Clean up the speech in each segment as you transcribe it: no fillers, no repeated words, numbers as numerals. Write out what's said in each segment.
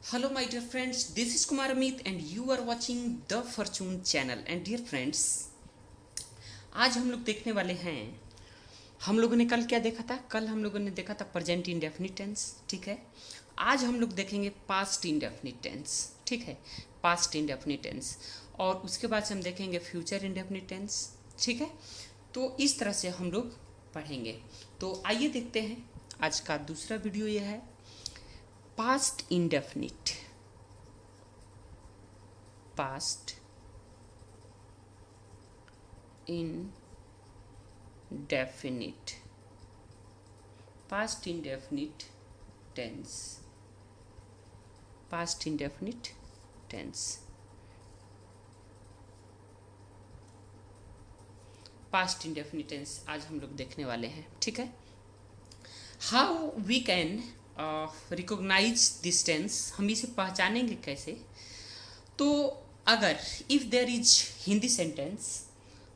Hello, my dear friends. This is Kumar Amit, and you are watching the Fortune channel. And dear friends, आज हम लोग देखने वाले हैं। हम लोगों ने कल क्या देखा था? कल हम लोगों ने देखा था प्रेजेंट इंडेफिनिट टेंस, ठीक है। आज हम लोग देखेंगे पास्ट इंडेफिनिट टेंस, ठीक है, पास्ट इंडेफिनिट टेंस। और उसके बाद से हम देखेंगे फ्यूचर इंडेफिनिट टेंस, ठीक है। तो इस तरह से हम लोग पढ़ेंगे। तो आइए देखते हैं। आज का दूसरा वीडियो यह है past indefinite, past indefinite, past indefinite tense, past indefinite tense, past indefinite tense आज हम लोग देखने वाले हैं, ठीक है। How we can recognise this tense, हम इसे पहचानेंगे कैसे? तो अगर if there is Hindi sentence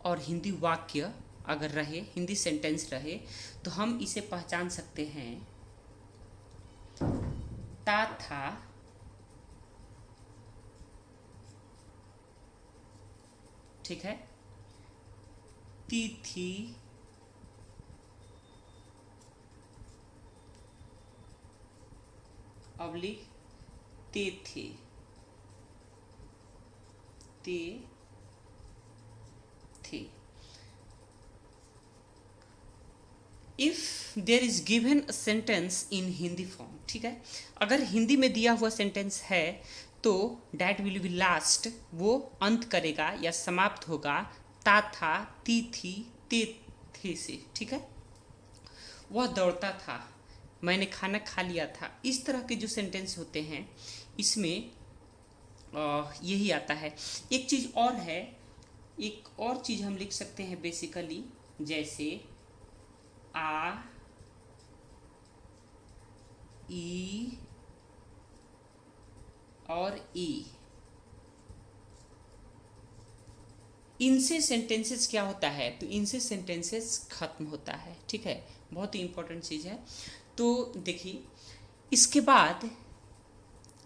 और हिंदी वाक्य अगर रहे, हिंदी सेंटेंस रहे, तो हम इसे पहचान सकते हैं। ता था, ठीक है, ती थी, ऑब्लिक ते थे, ते थे। If there is given a sentence in Hindi form, ठीक है, अगर हिंदी में दिया हुआ सेंटेंस है तो डैट विल बी लास्ट, वो अंत करेगा या समाप्त होगा ता था, ती थी, ते थे से, ठीक है। वह दौड़ता था, मैंने खाना खा लिया था। इस तरह के जो सेंटेंस होते हैं इसमें यही आता है। एक चीज़ और है, एक और चीज़ हम लिख सकते हैं बेसिकली, जैसे आ, ई और ई, इनसे सेंटेंसेस क्या होता है? तो इनसे सेंटेंसेस खत्म होता है, ठीक है, बहुत ही इंपॉर्टेंट चीज़ है। तो देखिए, इसके बाद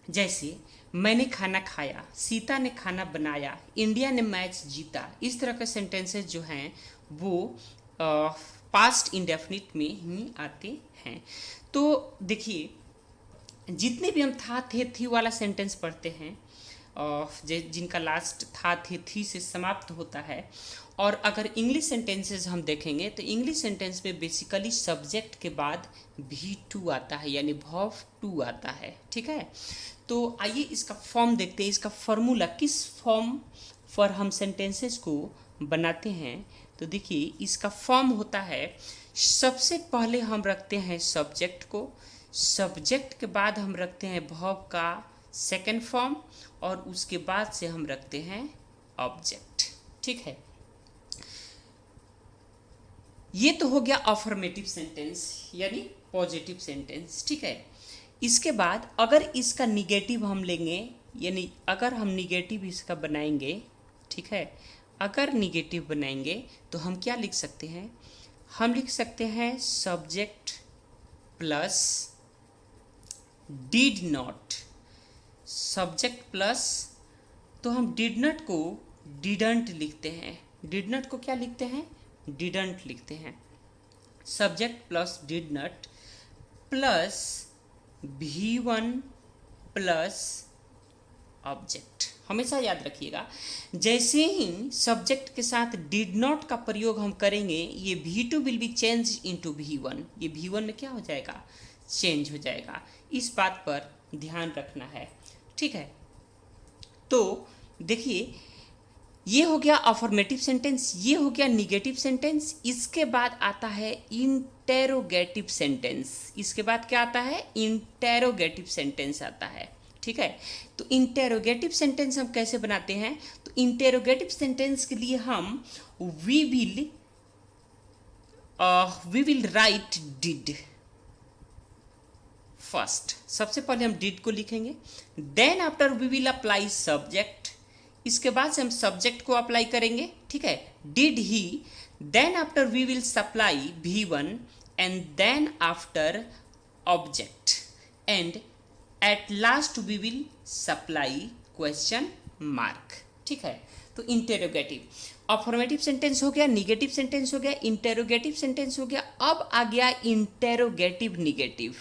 जैसे मैंने खाना खाया, सीता ने खाना बनाया, इंडिया ने मैच जीता, इस तरह के सेंटेंसेस जो हैं वो पास्ट इंडेफिनिट में ही आते हैं। तो देखिए, जितने भी हम था थे थी वाला सेंटेंस पढ़ते हैं, जिनका लास्ट था थे थी से समाप्त होता है, और अगर इंग्लिश सेंटेंसेस हम देखेंगे तो इंग्लिश सेंटेंस में बेसिकली सब्जेक्ट के बाद भी टू आता है, यानी वर्ब टू आता है, ठीक है। तो आइए इसका फॉर्म देखते हैं, इसका फॉर्मूला किस फॉर्म पर हम सेंटेंसेस को बनाते हैं। तो देखिए, इसका फॉर्म होता है, सबसे पहले हम रखते हैं सब्जेक्ट को, सब्जेक्ट के बाद हम रखते हैं वर्ब का सेकेंड फॉर्म, और उसके बाद से हम रखते हैं ऑब्जेक्ट, ठीक है। ये तो हो गया अफर्मेटिव सेंटेंस यानी पॉजिटिव सेंटेंस, ठीक है। इसके बाद अगर इसका निगेटिव हम लेंगे, यानी अगर हम निगेटिव इसका बनाएंगे, ठीक है, अगर निगेटिव बनाएंगे तो हम क्या लिख सकते हैं? हम लिख सकते हैं subject plus did not, subject plus, तो हम डिड नॉट को डिडंट लिखते हैं, डिड नॉट को क्या लिखते हैं? डिडंट लिखते हैं। Subject plus did not plus V1 plus object. हमेशा याद रखिएगा, जैसे ही सब्जेक्ट के साथ डिड नॉट का प्रयोग हम करेंगे, ये V2 will be change into V1, ये V1 में क्या हो जाएगा? चेंज हो जाएगा। इस बात पर ध्यान रखना है, ठीक है। तो देखिए, ये हो गया अफर्मेटिव सेंटेंस, ये हो गया निगेटिव सेंटेंस। इसके बाद आता है इंटेरोगेटिव सेंटेंस, इसके बाद क्या आता है? इंटेरोगेटिव सेंटेंस आता है, ठीक है। तो इंटेरोगेटिव सेंटेंस हम कैसे बनाते हैं? तो इंटेरोगेटिव सेंटेंस के लिए हम we will write did first, सबसे पहले हम डिड को लिखेंगे, then after we will apply subject, इसके बाद से हम सब्जेक्ट को अप्लाई करेंगे, ठीक है, did he, then after we will supply V1 and then after object, and at last we will supply question mark. ठीक है, तो इंटेरोगेटिव, अफर्मेटिव सेंटेंस हो गया, निगेटिव सेंटेंस हो गया, इंटेरोगेटिव सेंटेंस हो गया। अब आ गया interrogative negative.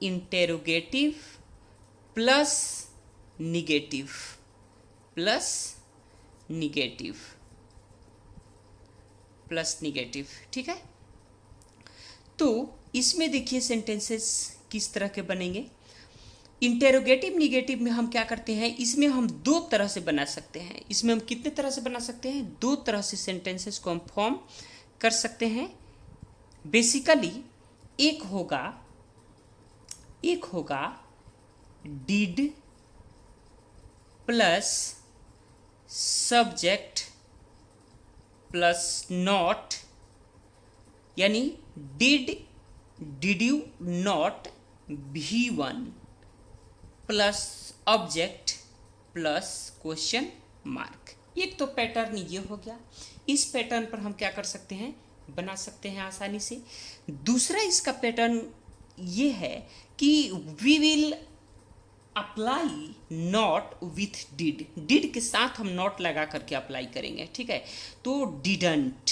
Interrogative plus negative, plus negative, plus negative. ठीक है, तो इसमें देखिए सेंटेंसेस किस तरह के बनेंगे। इंटेरोगेटिव निगेटिव में हम क्या करते हैं, इसमें हम दो तरह से बना सकते हैं। इसमें हम कितने तरह से बना सकते हैं, दो तरह से सेंटेंसेस को हम फॉर्म कर सकते हैं। बेसिकली एक होगा did plus subject plus not, यानी did you not V1 plus object plus question mark. एक तो पैटर्न ये हो गया, इस पैटर्न पर हम क्या कर सकते हैं, बना सकते हैं आसानी से। दूसरा इसका पैटर्न ये है कि we will apply not with did के साथ हम नॉट लगा करके अप्लाई करेंगे। ठीक है, तो डिडंट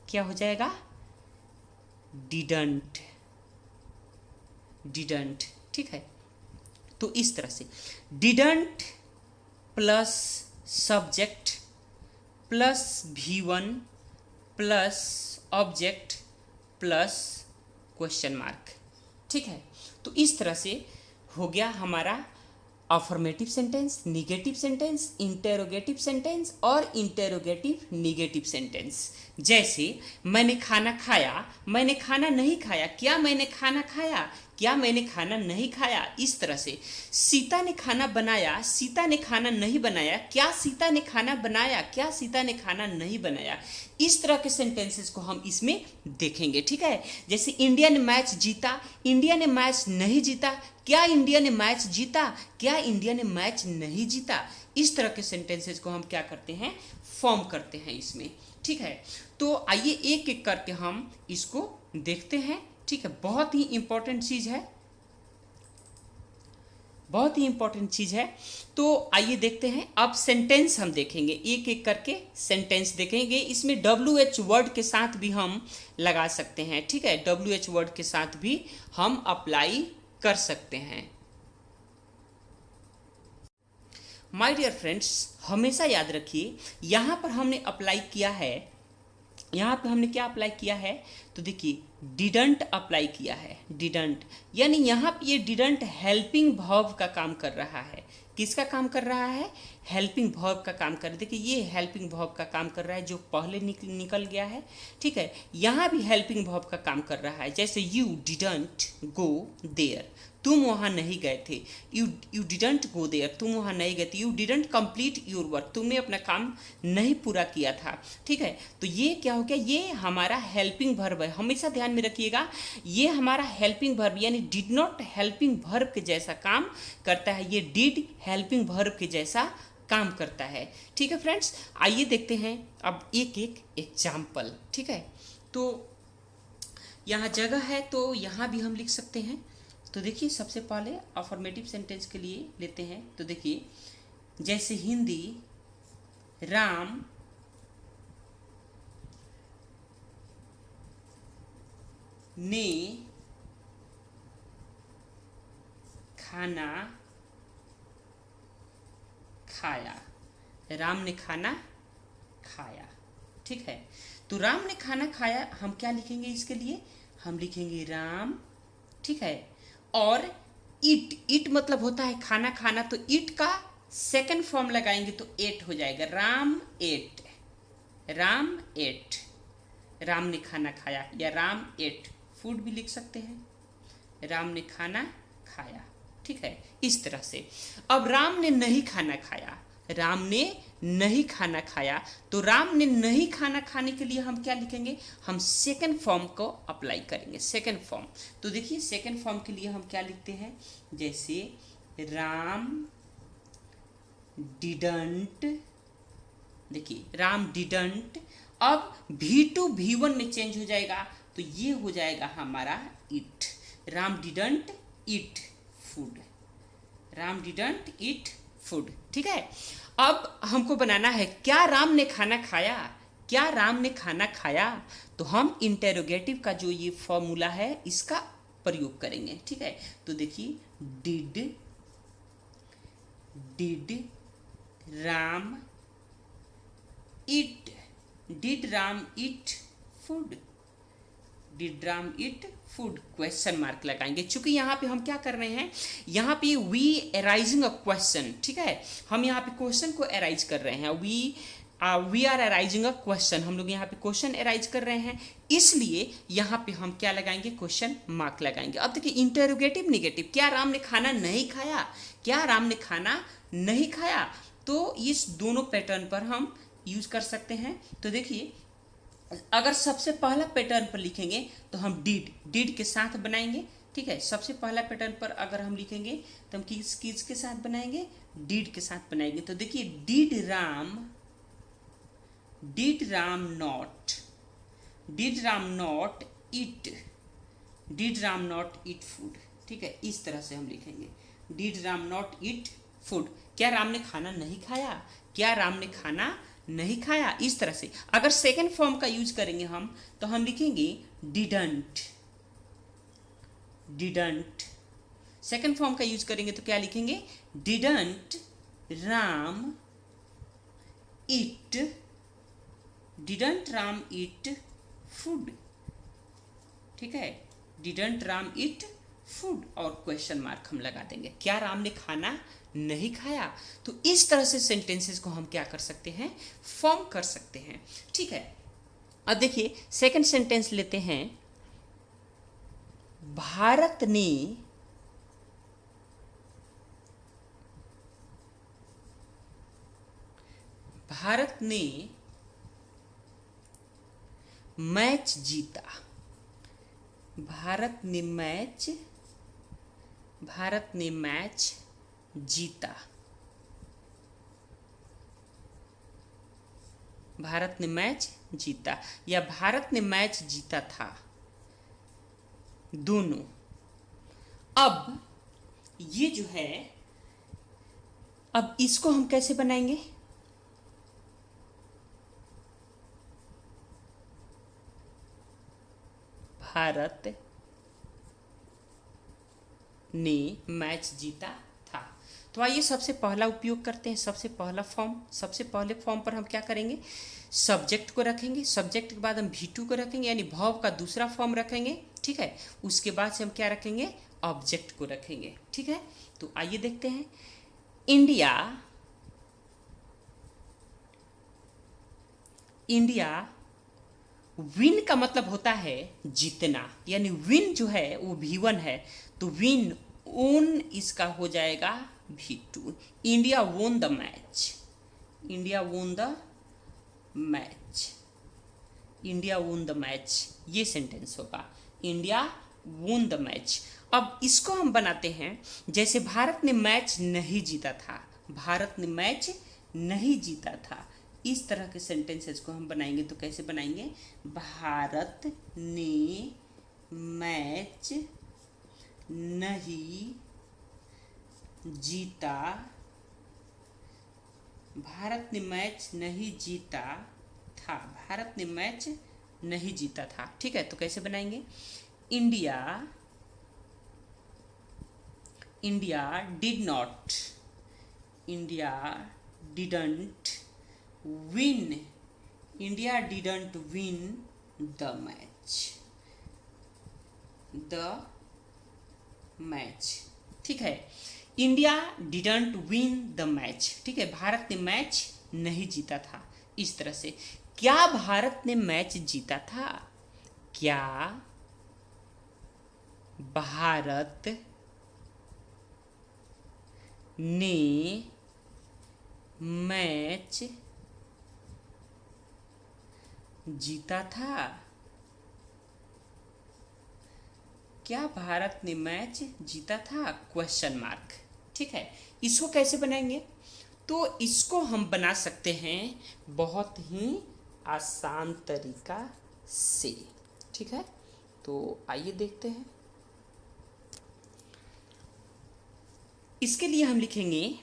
क्या हो जाएगा, डिडंट, डिडंट। ठीक है, तो इस तरह से didn't plus subject plus V1 plus object plus question mark. ठीक है, तो इस तरह से हो गया हमारा affirmative sentence, negative sentence, interrogative sentence और इंटेरोगेटिव निगेटिव सेंटेंस। जैसे मैंने खाना खाया, मैंने खाना नहीं खाया, क्या मैंने खाना खाया, क्या मैंने खाना नहीं खाया। इस तरह से सीता ने खाना बनाया, सीता ने खाना नहीं बनाया, क्या सीता ने खाना बनाया, क्या सीता ने खाना नहीं बनाया। इस तरह के सेंटेंसेस को हम इसमें देखेंगे। ठीक है, जैसे इंडिया ने मैच जीता, इंडिया ने मैच नहीं जीता, क्या इंडिया ने मैच जीता, क्या इंडिया ने मैच नहीं जीता। इस तरह के सेंटेंसेस को हम क्या करते हैं, फॉर्म करते हैं इसमें। ठीक है, तो आइए एक एक करके हम इसको देखते हैं। ठीक है, बहुत ही इंपॉर्टेंट चीज़ है, बहुत ही इंपॉर्टेंट चीज़ है। तो आइए देखते हैं। अब सेंटेंस हम देखेंगे, एक एक करके सेंटेंस देखेंगे। इसमें WH वर्ड के साथ भी हम लगा सकते हैं। ठीक है, WH वर्ड के साथ भी हम अप्लाई कर सकते हैं। माय डियर फ्रेंड्स, हमेशा याद रखिए, यहाँ पर हमने अप्लाई किया है, यहाँ पे हमने क्या अप्लाई किया है, तो देखिए डिडंट अप्लाई किया है। डिडंट यानी यहाँ पे ये डिडंट हेल्पिंग वर्ब का काम कर रहा है। किसका काम कर रहा है, हेल्पिंग वर्ब का काम कर रहा है। देखिए ये हेल्पिंग वर्ब का काम कर रहा है जो पहले निकल गया है। ठीक है, यहाँ भी हेल्पिंग वर्ब का काम कर रहा है। जैसे यू डिडंट गो देयर, तुम वहाँ नहीं गए थे। यू डिडंट गो देयर, तुम वहाँ नहीं गए थे। You didn't complete your work, तुमने अपना काम नहीं पूरा किया था। ठीक है, तो ये क्या हो गया, ये हमारा हेल्पिंग वर्ब है। हमेशा ध्यान में रखिएगा, ये हमारा हेल्पिंग वर्ब यानी डिड नॉट हेल्पिंग वर्ब के जैसा काम करता है। ये डिड हेल्पिंग वर्ब के जैसा काम करता है। ठीक है फ्रेंड्स, आइए देखते हैं अब एक एक एग्जाम्पल। ठीक है, तो यहाँ जगह है तो यहाँ भी हम लिख सकते हैं। तो देखिए सबसे पहले अफर्मेटिव सेंटेंस के लिए लेते हैं। तो देखिए जैसे हिंदी, राम ने खाना खाया, राम ने खाना खाया। ठीक है, तो राम ने खाना खाया, हम क्या लिखेंगे इसके लिए, हम लिखेंगे राम। ठीक है, और इट मतलब होता है खाना खाना, तो इट का सेकंड फॉर्म लगाएंगे तो एट हो जाएगा, राम एट, राम एट, राम ने खाना खाया, या राम एट फूड भी लिख सकते हैं, राम ने खाना खाया। ठीक है, इस तरह से। अब राम ने नहीं खाना खाया, राम ने नहीं खाना खाया, तो राम ने नहीं खाना खाने के लिए हम क्या लिखेंगे, हम सेकंड फॉर्म को अप्लाई करेंगे, सेकंड फॉर्म। तो देखिए सेकंड फॉर्म के लिए हम क्या लिखते हैं, जैसे राम डिडंट, देखिए राम डिडंट, अब V2 V1 में चेंज हो जाएगा, तो ये हो जाएगा हमारा it, Ram didn't it food. Ram didn't eat food. ठीक है, अब हमको बनाना है क्या राम ने खाना खाया, क्या राम ने खाना खाया। तो हम इंटेरोगेटिव का जो ये फॉर्मूला है इसका प्रयोग करेंगे। ठीक है, तो देखिए did Ram eat, did Ram eat food, did Ram eat food, question mark लगाएंगे। चूंकि यहाँ पे हम क्या कर रहे हैं, यहाँ पे वी एराइजिंग अ क्वेश्चन। ठीक है, हम यहाँ पे क्वेश्चन को एराइज कर रहे हैं, we are arising a question, हम लोग यहाँ पे क्वेश्चन एराइज कर रहे हैं, इसलिए यहाँ पे हम क्या लगाएंगे, क्वेश्चन मार्क लगाएंगे। अब देखिए इंटेरोगेटिव नेगेटिव, क्या राम ने खाना नहीं खाया, क्या राम ने खाना नहीं खाया, तो इस दोनों पैटर्न पर हम यूज कर सकते हैं। तो देखिए अगर सबसे पहला पैटर्न पर लिखेंगे तो हम डिड के साथ बनाएंगे। ठीक है, सबसे पहला पैटर्न पर अगर हम लिखेंगे तो हम किस के साथ बनाएंगे, डिड के साथ बनाएंगे। तो देखिए did Ram not eat food. ठीक है, इस तरह से हम लिखेंगे, did Ram not eat food, क्या राम ने खाना नहीं खाया, क्या राम ने खाना नहीं खाया, इस तरह से। अगर सेकेंड फॉर्म का यूज करेंगे हम तो हम लिखेंगे डिडंट, सेकेंड फॉर्म का यूज करेंगे तो क्या लिखेंगे, डिडंट राम ईट फूड। ठीक है, डिडंट राम ईट फूड और क्वेश्चन मार्क हम लगा देंगे, क्या राम ने खाना नहीं खाया। तो इस तरह से सेंटेंसेस को हम क्या कर सकते हैं, फॉर्म कर सकते हैं। ठीक है, अब देखिए सेकंड सेंटेंस लेते हैं, भारत ने मैच जीता, भारत ने मैच जीता, भारत ने मैच जीता या भारत ने मैच जीता था, दोनों। अब ये जो है, अब इसको हम कैसे बनाएंगे, भारत ने मैच जीता था। तो आइए सबसे पहला उपयोग करते हैं, सबसे पहले फॉर्म पर हम क्या करेंगे, सब्जेक्ट को रखेंगे, सब्जेक्ट के बाद हम V2 को रखेंगे यानी वर्ब का दूसरा फॉर्म रखेंगे। ठीक है, उसके बाद से हम क्या रखेंगे, ऑब्जेक्ट को रखेंगे। ठीक है, तो आइए देखते हैं, इंडिया विन का मतलब होता है जीतना, यानी विन जो है वो V1 है, तो विन ओन इसका हो जाएगा V2। India won the match, India won the match, ये सेंटेंस होगा, इंडिया वोन द मैच। अब इसको हम बनाते हैं, जैसे भारत ने मैच नहीं जीता था, भारत ने मैच नहीं जीता था, इस तरह के सेंटेंसेस को हम बनाएंगे। तो कैसे बनाएंगे, भारत ने मैच नहीं जीता, भारत ने मैच नहीं जीता था, भारत ने मैच नहीं जीता था। ठीक है, तो कैसे बनाएंगे, India didn't win, India didn't win the match. ठीक है, India didn't win the match. ठीक है, भारत ने मैच नहीं जीता था, इस तरह से। क्या भारत ने मैच जीता था, क्या भारत ने मैच जीता था, क्या भारत ने मैच जीता था, क्वेश्चन मार्क। ठीक है, इसको कैसे बनाएंगे, तो इसको हम बना सकते हैं बहुत ही आसान तरीका से। ठीक है, तो आइए देखते हैं। इसके लिए हम लिखेंगे,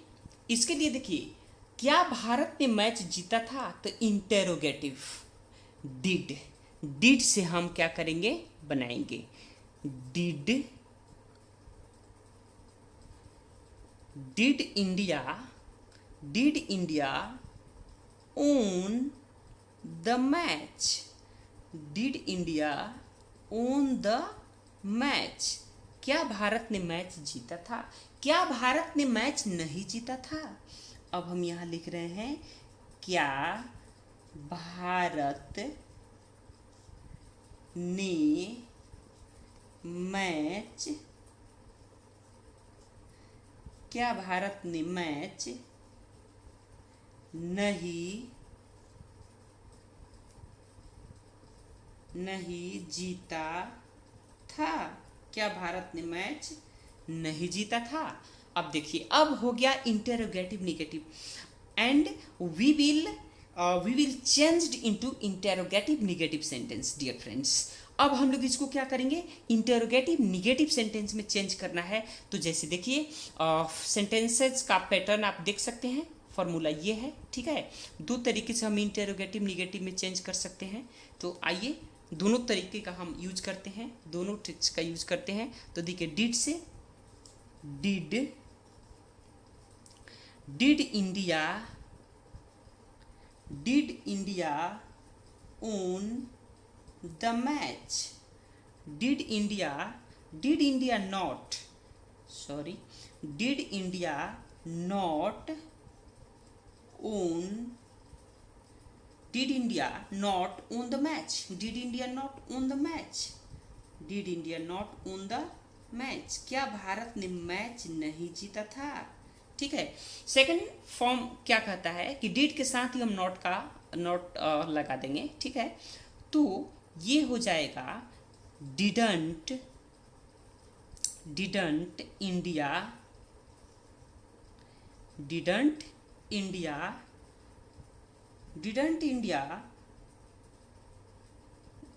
इसके लिए देखिए, क्या भारत ने मैच जीता था, तो इंटेरोगेटिव डिड, डिड से हम क्या करेंगे, बनाएंगे did, did India, did India own the match, did India own the match, क्या भारत ने मैच जीता था, क्या भारत ने मैच नहीं जीता था। अब हम यहाँ लिख रहे हैं, क्या भारत ने मैच, क्या भारत ने मैच नहीं जीता था, क्या भारत ने मैच नहीं जीता था। अब देखिए, अब हो गया interrogative negative, and we will changed into interrogative negative sentence dear friends. अब हम लोग इसको क्या करेंगे, इंटेरोगेटिव निगेटिव सेंटेंस में चेंज करना है। तो जैसे देखिए, सेंटेंसेस का पैटर्न आप देख सकते हैं, फॉर्मूला ये है, ठीक है। दो तरीके से हम इंटेरोगेटिव निगेटिव में चेंज कर सकते हैं। तो आइए दोनों तरीके का हम यूज करते हैं, दोनों ट्रिक्स का यूज करते हैं। तो देखिए, डिड से did India own the match, did India not own did India not own the match, did India not own the match, did India not own the match, क्या भारत ने मैच नहीं जीता था, ठीक है। सेकंड फॉर्म क्या कहता है कि डिड के साथ ही हम नॉट लगा देंगे, ठीक है। तो ये हो जाएगा didn't India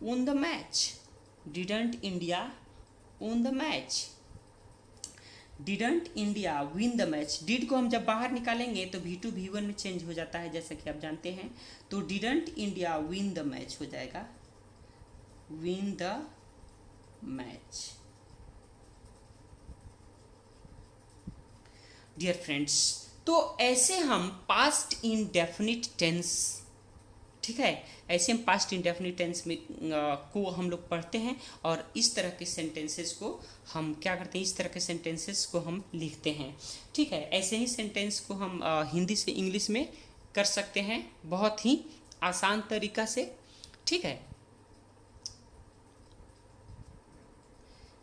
won the match, didn't India won the match, didn't India win the match। did को हम जब बाहर निकालेंगे तो V2 V1 में चेंज हो जाता है, जैसा कि आप जानते हैं। तो didn't India win the match हो जाएगा win the match। Dear friends, तो ऐसे हम पास्ट इंडेफिनिट टेंस, ठीक है, ऐसे हम पास्ट इंडेफिनिट टेंस में को हम लोग पढ़ते हैं, और इस तरह के सेंटेंसेस को हम क्या करते हैं, इस तरह के सेंटेंसेस को हम लिखते हैं, ठीक है। ऐसे ही सेंटेंस को हम हिंदी से इंग्लिश में कर सकते हैं, बहुत ही आसान तरीका से, ठीक है।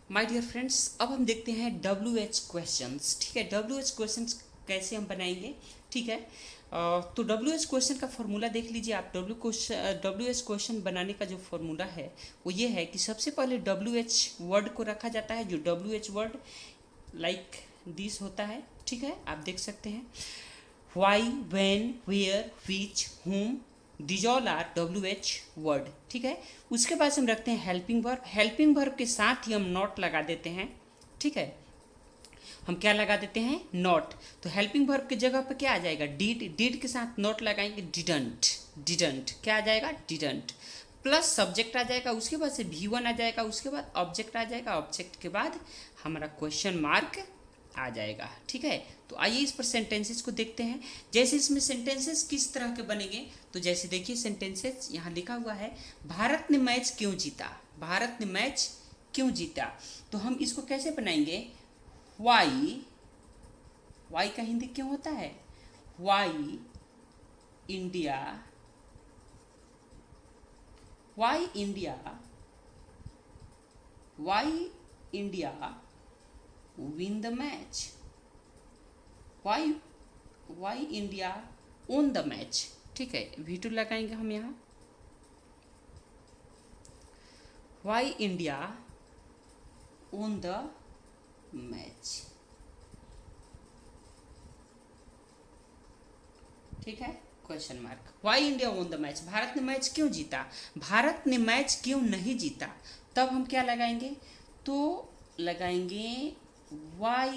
माय डियर फ्रेंड्स, अब हम देखते हैं WH क्वेश्चंस, ठीक है। WH क्वेश्चंस कैसे हम बनाएंगे, ठीक है। तो WH क्वेश्चन का फॉर्मूला देख लीजिए आप। WH क्वेश्चन बनाने का जो फॉर्मूला है वो ये है कि सबसे पहले WH वर्ड को रखा जाता है, जो WH वर्ड लाइक दिस होता है, ठीक है, आप देख सकते हैं। Why, when, where, which, whom, these all are WH word, ठीक है। उसके बाद हम रखते हैं हेल्पिंग वर्ब। हेल्पिंग वर्ब के साथ ही हम नॉट लगा देते हैं, ठीक है। हम क्या लगा देते हैं, नॉट। तो हेल्पिंग वर्ब की जगह पर क्या आ जाएगा, डिड के साथ नॉट लगाएंगे, डिडंट क्या आ जाएगा, डिडंट, प्लस सब्जेक्ट आ जाएगा, उसके बाद से V1 आ जाएगा, उसके बाद ऑब्जेक्ट आ जाएगा, ऑब्जेक्ट के बाद हमारा क्वेश्चन मार्क आ जाएगा, ठीक है। तो आइए इस पर सेंटेंसेस को देखते हैं। जैसे इसमें सेंटेंसेस किस तरह के बनेंगे, तो जैसे देखिए सेंटेंसेस यहाँ लिखा हुआ है, भारत ने मैच क्यों जीता, भारत ने मैच क्यों जीता। तो हम इसको कैसे बनाएंगे, वाई का हिंदी क्यों होता है, why India win the match, why India won the match, ठीक है। V2 लगाएंगे हम यहाँ, why India won the match, ठीक है, question mark. Why India won the match, Bharat ने मैच क्यों जीता, भारत ने मैच क्यों नहीं जीता। तब हम क्या लगाएंगे, तो लगाएंगे why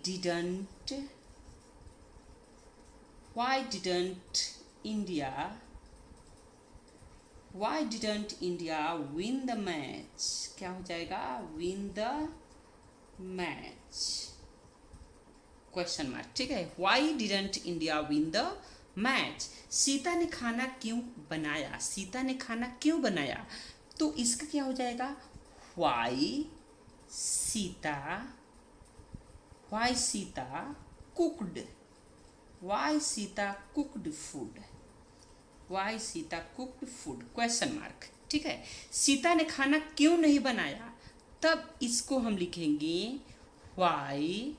didn't India win the match? क्या हो जाएगा? win the match question mark, ठीक है। why didn't India win the match? Sita ने खाना क्यों बनाया? सीता ने खाना क्यों बनाया? तो इसका क्या हो जाएगा? why Sita cooked question mark, ठीक है। सीता ने खाना क्यों नहीं बनाया? तब इसको हम लिखेंगे why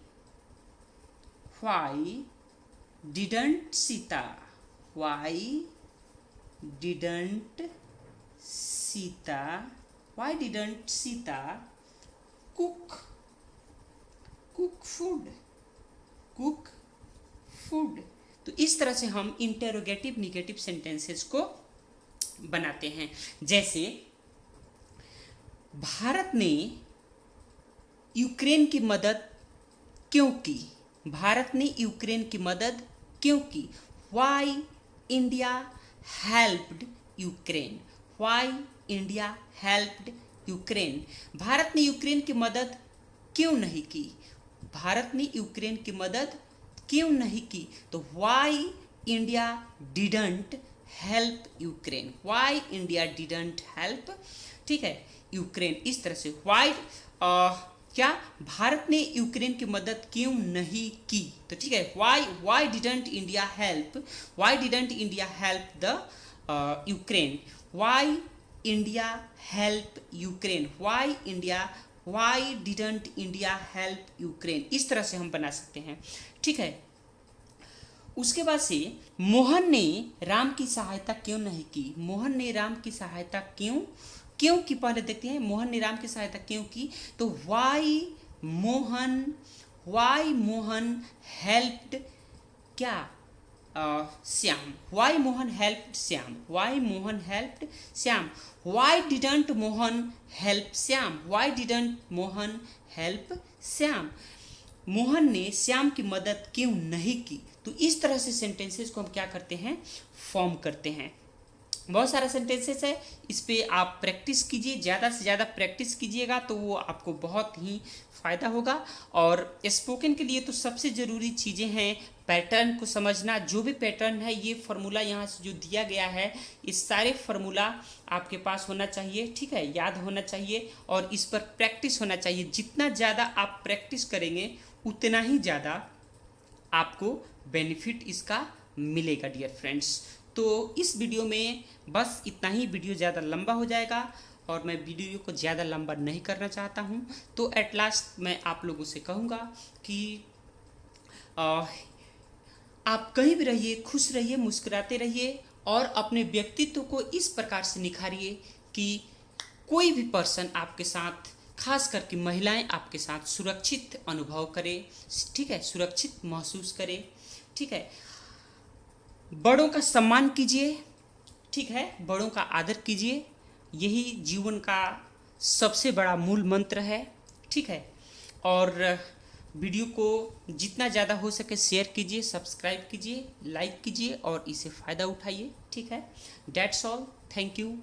didn't Sita cook food? तो इस तरह से हम इंटेरोगेटिव निगेटिव सेंटेंसेस को बनाते हैं। जैसे भारत ने यूक्रेन की मदद क्यों की? Why India helped Ukraine? Bharat ने यूक्रेन की मदद क्यों नहीं की? तो why India didn't help Ukraine? ठीक है, यूक्रेन। इस तरह से why क्या भारत ने यूक्रेन की मदद क्यों नहीं की? तो ठीक है, why didn't India help the Ukraine? Why didn't India help Ukraine? इस तरह से हम बना सकते हैं, ठीक है। उसके बाद से मोहन ने राम की सहायता क्यों नहीं की? क्यों की पहले देखते हैं। मोहन ने राम की सहायता क्यों की? तो why मोहन helped क्या? Shyam. why Mohan helped Shyam? why didn't Mohan help Shyam? Mohan ने श्याम की मदद क्यों नहीं की? तो इस तरह से सेंटेंसेस को हम क्या करते हैं? फॉर्म करते हैं। बहुत सारा सेंटेंसेस है, इस पे आप प्रैक्टिस कीजिए, ज़्यादा से ज़्यादा प्रैक्टिस कीजिएगा तो वो आपको बहुत ही फ़ायदा होगा। और स्पोकन के लिए तो सबसे ज़रूरी चीज़ें हैं पैटर्न को समझना। जो भी पैटर्न है, ये फार्मूला यहाँ से जो दिया गया है, इस सारे फार्मूला आपके पास होना चाहिए, ठीक है, याद होना चाहिए और इस पर प्रैक्टिस होना चाहिए। जितना ज़्यादा आप प्रैक्टिस करेंगे उतना ही ज़्यादा आपको बेनिफिट इसका मिलेगा डियर फ्रेंड्स। तो इस वीडियो में बस इतना ही। वीडियो ज़्यादा लंबा हो जाएगा और मैं वीडियो को ज़्यादा लंबा नहीं करना चाहता हूँ। तो एट लास्ट मैं आप लोगों से कहूँगा कि आप कहीं भी रहिए, खुश रहिए, मुस्कुराते रहिए और अपने व्यक्तित्व को इस प्रकार से निखारिए कि कोई भी पर्सन आपके साथ, खास करके महिलाएं आपके साथ सुरक्षित अनुभव करे, ठीक है, सुरक्षित महसूस करे, ठीक है। बड़ों का सम्मान कीजिए, ठीक है, बड़ों का आदर कीजिए, यही जीवन का सबसे बड़ा मूल मंत्र है, ठीक है। और वीडियो को जितना ज़्यादा हो सके शेयर कीजिए, सब्सक्राइब कीजिए, लाइक कीजिए और इसे फ़ायदा उठाइए, ठीक है। That's all, thank you.